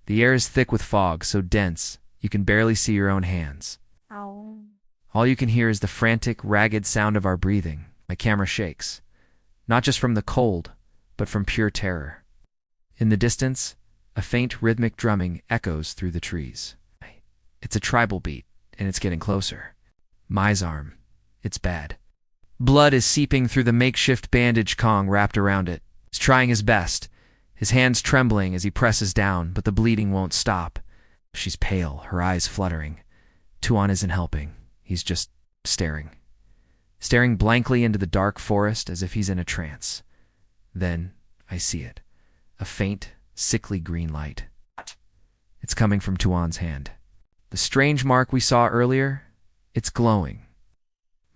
The air is thick with fog, so dense you can barely see your own hands. Ow. All you can hear is the frantic, ragged sound of our breathing. My camera shakes, not just from the cold, but from pure terror. In the distance, a faint rhythmic drumming echoes through the trees. It's a tribal beat, and it's getting closer. Mai's arm. It's bad. Blood is seeping through the makeshift bandage Kong wrapped around it. He's trying his best, his hands trembling as he presses down, but the bleeding won't stop. She's pale, her eyes fluttering. Tuan isn't helping. He's just staring. Staring blankly into the dark forest as if he's in a trance. Then I see it. A faint, sickly green light. It's coming from Tuan's hand. The strange mark we saw earlier, it's glowing.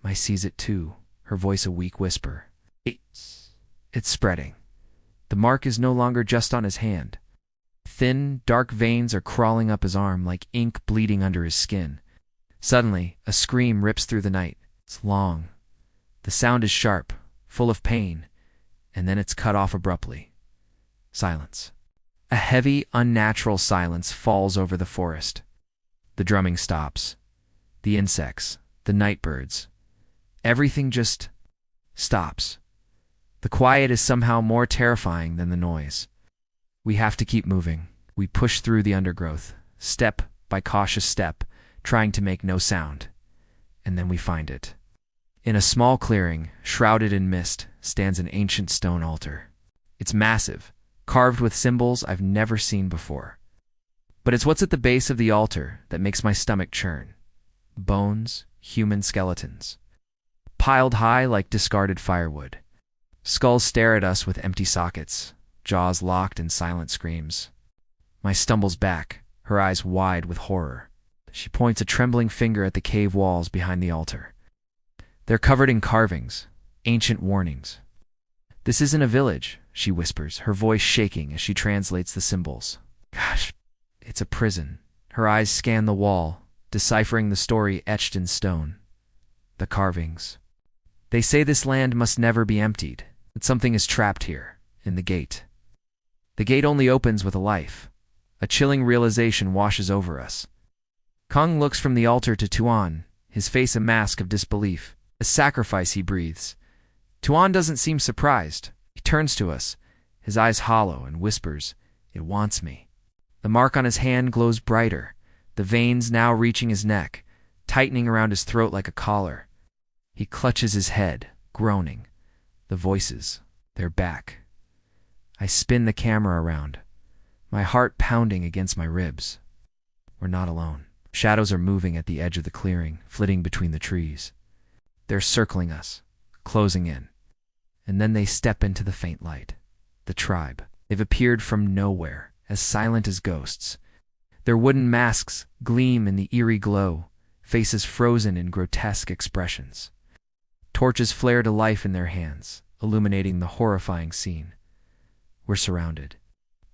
Mai sees it too, her voice a weak whisper. It's spreading. The mark is no longer just on his hand. Thin, dark veins are crawling up his arm like ink bleeding under his skin. Suddenly, a scream rips through the night. It's long. The sound is sharp, full of pain, and then it's cut off abruptly. Silence. A heavy, unnatural silence falls over the forest. The drumming stops. The insects, the night birds. Everything just stops. The quiet is somehow more terrifying than the noise. We have to keep moving. We push through the undergrowth, step by cautious step, trying to make no sound. And then we find it. In a small clearing, shrouded in mist, stands an ancient stone altar. It's massive, carved with symbols I've never seen before. But it's what's at the base of the altar that makes my stomach churn. Bones, human skeletons. Piled high like discarded firewood. Skulls stare at us with empty sockets, jaws locked in silent screams. Mai stumbles back, her eyes wide with horror. She points a trembling finger at the cave walls behind the altar. They're covered in carvings, ancient warnings. "This isn't a village," she whispers, her voice shaking as she translates the symbols. Gosh, it's a prison. Her eyes scan the wall, deciphering the story etched in stone. The carvings. They say this land must never be emptied, that something is trapped here, in the gate. The gate only opens with a life. A chilling realization washes over us. Kong looks from the altar to Tuan, his face a mask of disbelief, a sacrifice he breathes. Tuan doesn't seem surprised. He turns to us, his eyes hollow, and whispers, "It wants me." The mark on his hand glows brighter, the veins now reaching his neck, tightening around his throat like a collar. He clutches his head, groaning. The voices, they're back. I spin the camera around, my heart pounding against my ribs. We're not alone. Shadows are moving at the edge of the clearing, flitting between the trees. They're circling us, closing in. And then they step into the faint light. The tribe. They've appeared from nowhere, as silent as ghosts. Their wooden masks gleam in the eerie glow, faces frozen in grotesque expressions. Torches flare to life in their hands, illuminating the horrifying scene. We're surrounded.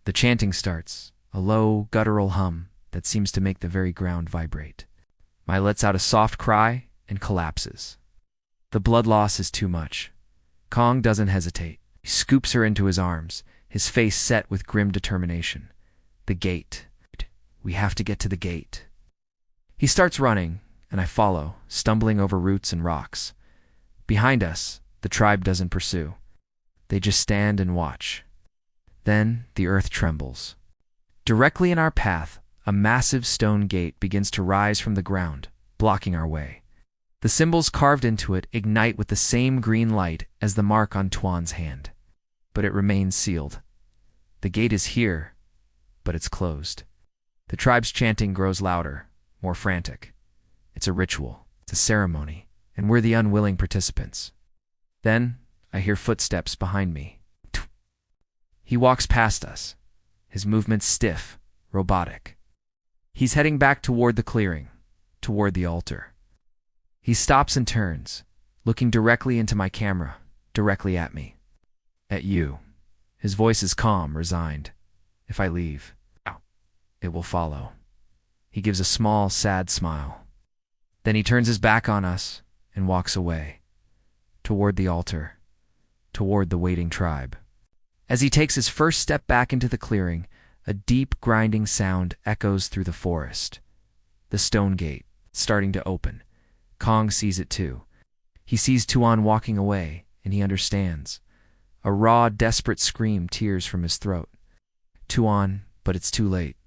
The chanting starts, a low, guttural hum that seems to make the very ground vibrate. Mai lets out a soft cry and collapses. The blood loss is too much. Kong doesn't hesitate. He scoops her into his arms, his face set with grim determination. The gate. We have to get to the gate. He starts running, and I follow, stumbling over roots and rocks. Behind us, the tribe doesn't pursue. They just stand and watch. Then the earth trembles. Directly in our path, a massive stone gate begins to rise from the ground, blocking our way. The symbols carved into it ignite with the same green light as the mark on Tuan's hand. But it remains sealed. The gate is here, but it's closed. The tribe's chanting grows louder, more frantic. It's a ritual, it's a ceremony, and we're the unwilling participants. Then I hear footsteps behind me. He walks past us, his movements stiff, robotic. He's heading back toward the clearing, toward the altar. He stops and turns, looking directly into my camera, directly at me. "At you." His voice is calm, resigned. "If I leave, it will follow." He gives a small, sad smile. Then he turns his back on us and walks away, toward the altar, toward the waiting tribe. As he takes his first step back into the clearing, A deep, grinding sound echoes through the forest. The stone gate, starting to open. Kong sees it too. He sees Tuan walking away, and he understands. A raw, desperate scream tears from his throat. Tuan, but it's too late.